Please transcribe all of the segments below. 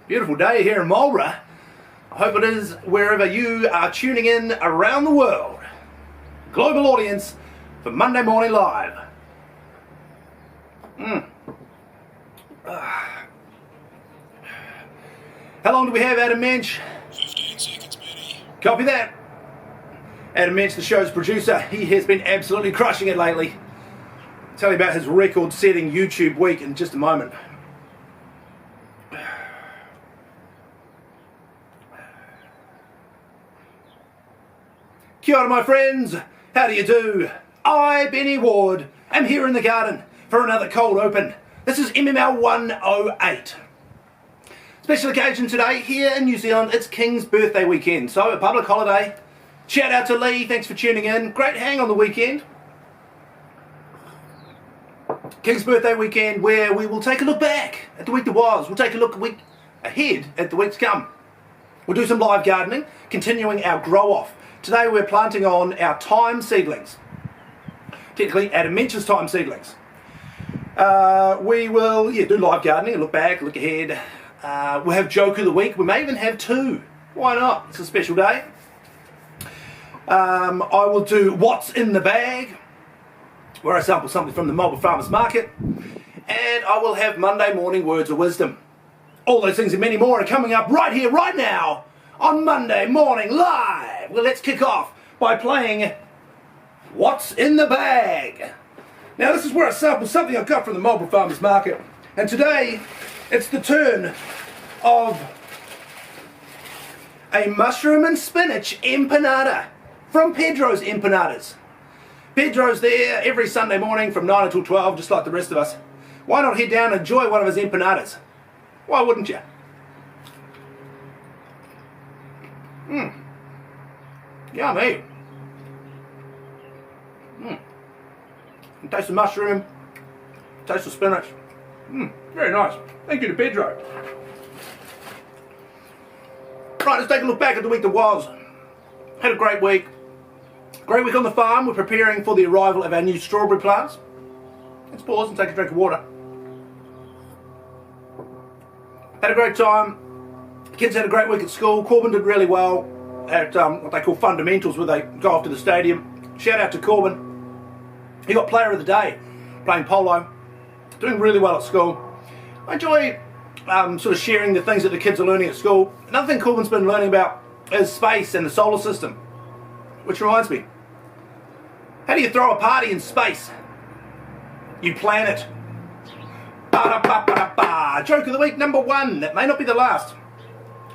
Beautiful day here in Marlborough. I hope it is wherever you are tuning in around the world. Global audience for Monday Morning Live. How long do we have, Adam Mensch? 15 seconds, Benny. Copy that. Adam Mensch, the show's producer, he has been absolutely crushing it lately. I'll tell you about his record-setting YouTube week in just a moment. Kia ora, my friends. How do you do? I, Benny Ward, am here in the garden for another cold open. This is MML 108. Special occasion today here in New Zealand. It's King's birthday weekend, so a public holiday. Shout out to Lee, thanks for tuning in. Great hang on the weekend. King's birthday weekend, where we will take a look back at the week that was. We'll take a look a week ahead at the week to come. We'll do some live gardening, continuing our grow off. Today we're planting on our thyme seedlings. Technically Adam Mensch's thyme seedlings. We will do live gardening, a look back, a look ahead. We'll have joke of the week. We may even have two. Why not? It's a special day. I will do what's in the bag, where I sample something from the Marlborough Farmers Market. And I will have Monday morning words of wisdom. All those things and many more are coming up right here, right now, on Monday Morning Live. Well, let's kick off by playing What's in the Bag. Now, this is where I sample something I got from the Marlborough Farmers Market. And today, it's the turn of a mushroom and spinach empanada from Pedro's Empanadas. Pedro's there every Sunday morning from 9 until 12, just like the rest of us. Why not head down and enjoy one of his empanadas? Why wouldn't you? Yummy. Taste of mushroom, taste of spinach. Very nice. Thank you to Pedro. Right, let's take a look back at the week that was. Had a great week. Great week on the farm. We're preparing for the arrival of our new strawberry plants. Let's pause and take a drink of water. Had a great time. The kids had a great week at school. Corbin did really well at what they call fundamentals, where they go off to the stadium. Shout out to Corbin. He got player of the day, playing polo. Doing really well at school. I enjoy sort of sharing the things that the kids are learning at school. Another thing Corbin's been learning about is space and the solar system. Which reminds me, how do you throw a party in space? You plan it. Ba-da-ba-ba-da-ba. Joke of the week number 1. That may not be the last.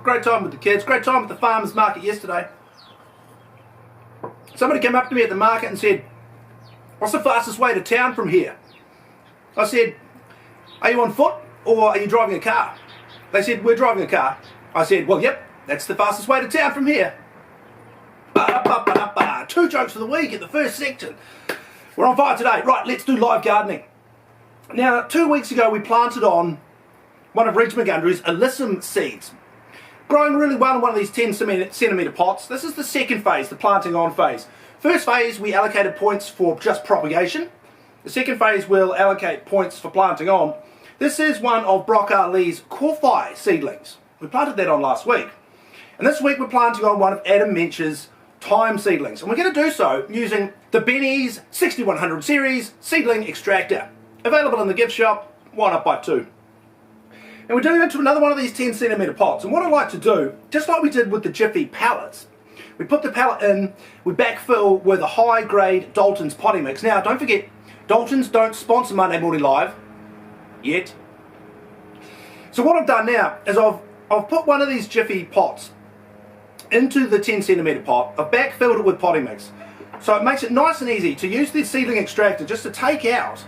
Great time with the kids. Great time at the farmers market yesterday. Somebody came up to me at the market and said, "What's the fastest way to town from here?" I said, "Are you on foot or are you driving a car?" They said, "We're driving a car." I said, "Well, yep, that's the fastest way to town from here." Ba-da-ba-ba-da-ba. 2 jokes of the week at the first section. We're on fire today. Right, let's do live gardening. Now, 2 weeks ago we planted on one of Reg McGundry's alyssum seeds. Growing really well in one of these 10 centimetre pots. This is the second phase, the planting on phase. First phase we allocated points for just propagation. The second phase we'll allocate points for planting on. This is one of Brock Lee's Corphi seedlings. We planted that on last week. And this week we're planting on one of Adam Mensch's thyme seedlings. And we're going to do so using the Benny's 6100 series seedling extractor. Available in the gift shop, 1 up by 2. And we're doing it into another one of these 10 centimetre pots. And what I like to do, just like we did with the Jiffy pallets, we put the pallet in, we backfill with a high grade Dalton's potting mix. Now don't forget, Dalton's don't sponsor Monday Morning Live, yet. So what I've done now is I've put one of these Jiffy pots into the 10 centimetre pot. I've backfilled it with potting mix. So it makes it nice and easy to use the seedling extractor just to take out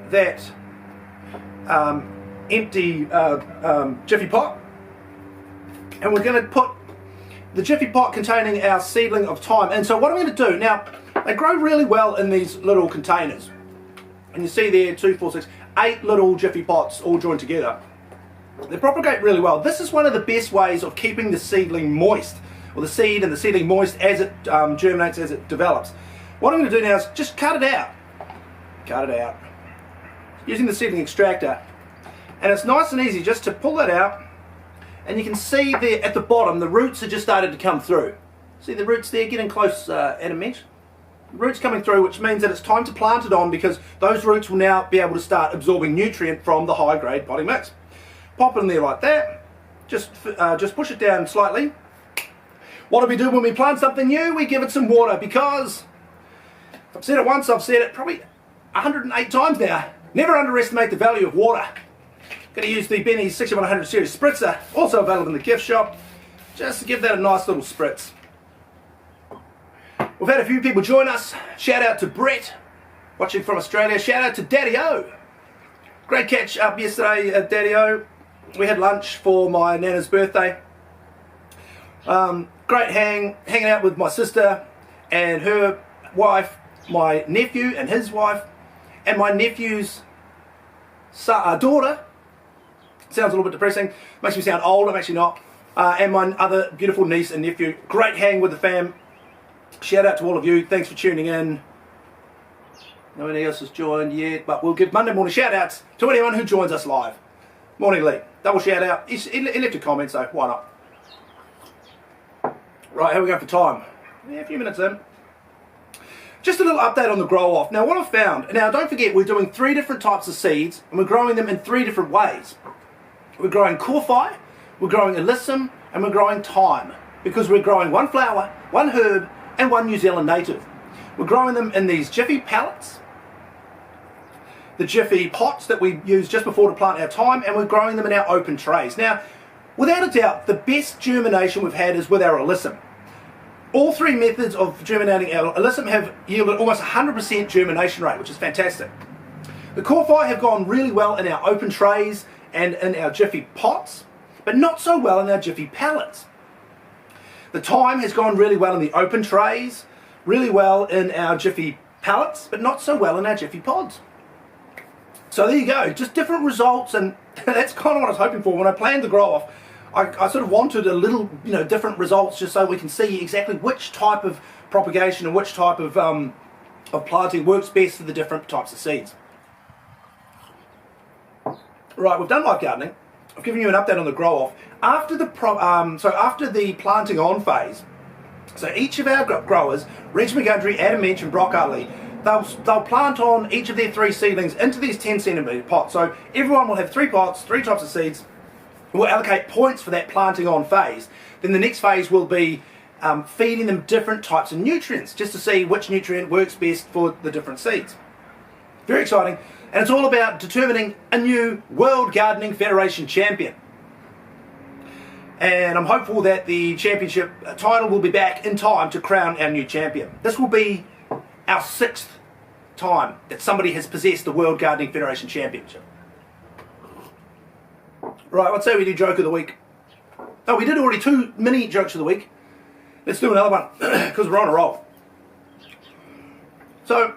that empty Jiffy pot. And we're going to put the Jiffy pot containing our seedling of thyme. And so what I'm going to do, now they grow really well in these little containers. And you see there 2, 4, 6, 8 little Jiffy pots all joined together. They propagate really well. This is one of the best ways of keeping the seedling moist, or the seed and the seedling moist as it germinates, as it develops. What I'm going to do now is just cut it out. Cut it out. Using the seedling extractor. And it's nice and easy just to pull that out, and you can see there at the bottom the roots are just started to come through. See the roots there getting close, Adam mentioned? Roots coming through, which means that it's time to plant it on, because those roots will now be able to start absorbing nutrient from the high grade potting mix. Pop it in there like that, just push it down slightly. What do we do when we plant something new? We give it some water, because I've said it once, I've said it probably 108 times now. Never underestimate the value of water. Going to use the Benny's 6100 series spritzer, also available in the gift shop, just to give that a nice little spritz. We've had a few people join us. Shout out to Brett, watching from Australia. Shout out to Daddy O. Great catch up yesterday at Daddy O. We had lunch for my Nana's birthday. Great hanging out with my sister and her wife, my nephew and his wife, and my nephew's daughter. Sounds a little bit depressing. Makes me sound old. I'm actually not. And my other beautiful niece and nephew. Great hang with the fam. Shout out to all of you. Thanks for tuning in. Nobody else has joined yet, but we'll give Monday morning shout outs to anyone who joins us live. Morning Lee. Double shout out. He left a comment, so why not? Right, how are we going for time? Yeah, a few minutes in. Just a little update on the grow off. Now what I've found, now don't forget we're doing 3 different types of seeds, and we're growing them in 3 different ways. We're growing Corfi, we're growing Alyssum, and we're growing Thyme, because we're growing 1 flower, 1 herb, and 1 New Zealand native. We're growing them in these Jiffy pallets, the Jiffy pots that we used just before to plant our thyme, and we're growing them in our open trays. Now, without a doubt, the best germination we've had is with our Alyssum. All 3 methods of germinating our Alyssum have yielded almost 100% germination rate, which is fantastic. The Corfi have gone really well in our open trays and in our Jiffy pots, but not so well in our Jiffy pallets. The thyme has gone really well in the open trays, really well in our Jiffy pallets, but not so well in our Jiffy pods. So there you go, just different results, and that's kind of what I was hoping for. When I planned the grow off, I sort of wanted a little, different results, just so we can see exactly which type of propagation and which type of planting works best for the different types of seeds. Right, we've done live gardening. I've given you an update on the grow off. After the planting on phase, so each of our growers, Reg McGundry, Adam Mench and Brock Ali, they'll plant on each of their 3 seedlings into these 10 centimetre pots. So everyone will have 3 pots, 3 types of seeds. We'll allocate points for that planting on phase. Then the next phase will be feeding them different types of nutrients, just to see which nutrient works best for the different seeds. Very exciting. And it's all about determining a new World Gardening Federation champion. And I'm hopeful that the championship title will be back in time to crown our new champion. This will be our 6th time that somebody has possessed the World Gardening Federation Championship. Right, let's say we do joke of the week. Oh, we did already 2 mini jokes of the week. Let's do another one, because we're on a roll. So,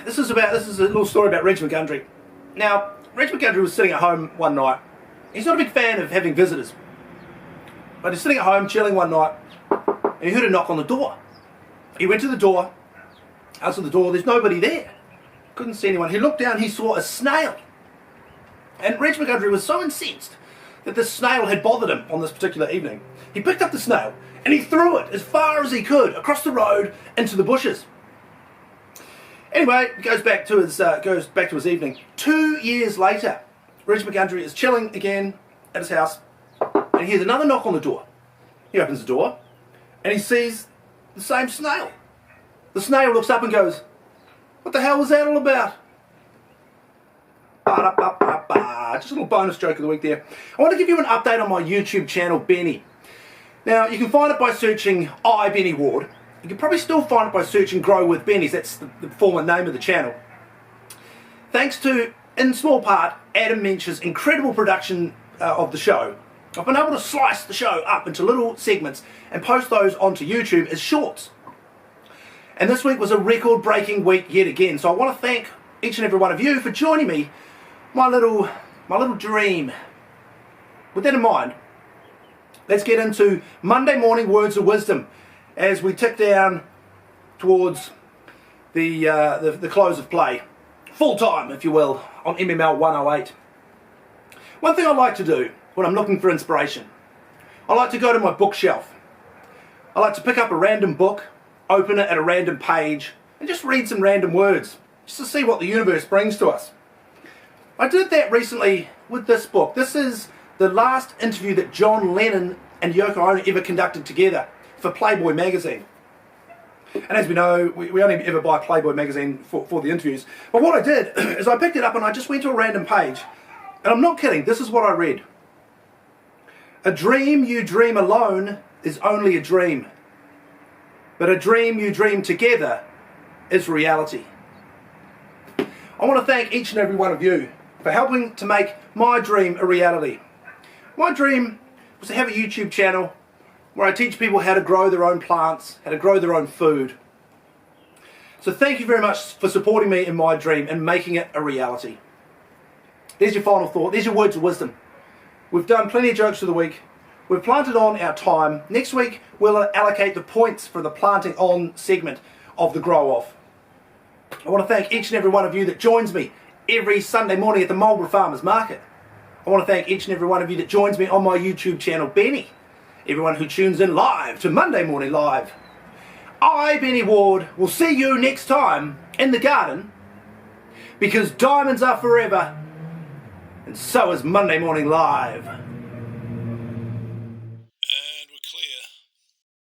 this is a little story about Reg McGundry. Now, Reg McGundry was sitting at home one night. He's not a big fan of having visitors. But he's sitting at home, chilling one night, and he heard a knock on the door. He went to the door, answered the door, there's nobody there. Couldn't see anyone. He looked down, he saw a snail. And Reg McGundry was so incensed that this snail had bothered him on this particular evening. He picked up the snail, and he threw it as far as he could across the road into the bushes. Anyway, goes back to his evening. 2 years later, Reg McGundry is chilling again at his house, and he hears another knock on the door. He opens the door, and he sees the same snail. The snail looks up and goes, "What the hell was that all about?" Just a little bonus joke of the week there. I want to give you an update on my YouTube channel, Benny. Now, you can find it by searching Benny Ward. You can probably still find it by searching Grow with Benny's. That's the former name of the channel. Thanks to, in small part, Adam Mench's incredible production of the show, I've been able to slice the show up into little segments and post those onto YouTube as shorts. And this week was a record-breaking week yet again. So I want to thank each and every one of you for joining me, my little dream. With that in mind, let's get into Monday morning words of wisdom as we tick down towards the close of play. Full time, if you will, on MML 108. One thing I like to do when I'm looking for inspiration, I like to go to my bookshelf. I like to pick up a random book, open it at a random page, and just read some random words, just to see what the universe brings to us. I did that recently with this book. This is the last interview that John Lennon and Yoko Ono ever conducted together for Playboy magazine. And as we know, we only ever buy Playboy magazine for the interviews. But what I did is I picked it up and I just went to a random page. And I'm not kidding, this is what I read. A dream you dream alone is only a dream. But a dream you dream together is reality. I want to thank each and every one of you for helping to make my dream a reality. My dream was to have a YouTube channel where I teach people how to grow their own plants, how to grow their own food. So thank you very much for supporting me in my dream and making it a reality. There's your final thought. There's your words of wisdom. We've done plenty of jokes for the week. We've planted on our time. Next week we'll allocate the points for the planting on segment of the grow off. I want to thank each and every one of you that joins me every Sunday morning at the Marlborough Farmers Market. I want to thank each and every one of you that joins me on my YouTube channel, Benny. Everyone who tunes in live to Monday Morning Live. I, Benny Ward, will see you next time in the garden, because diamonds are forever, and so is Monday Morning Live.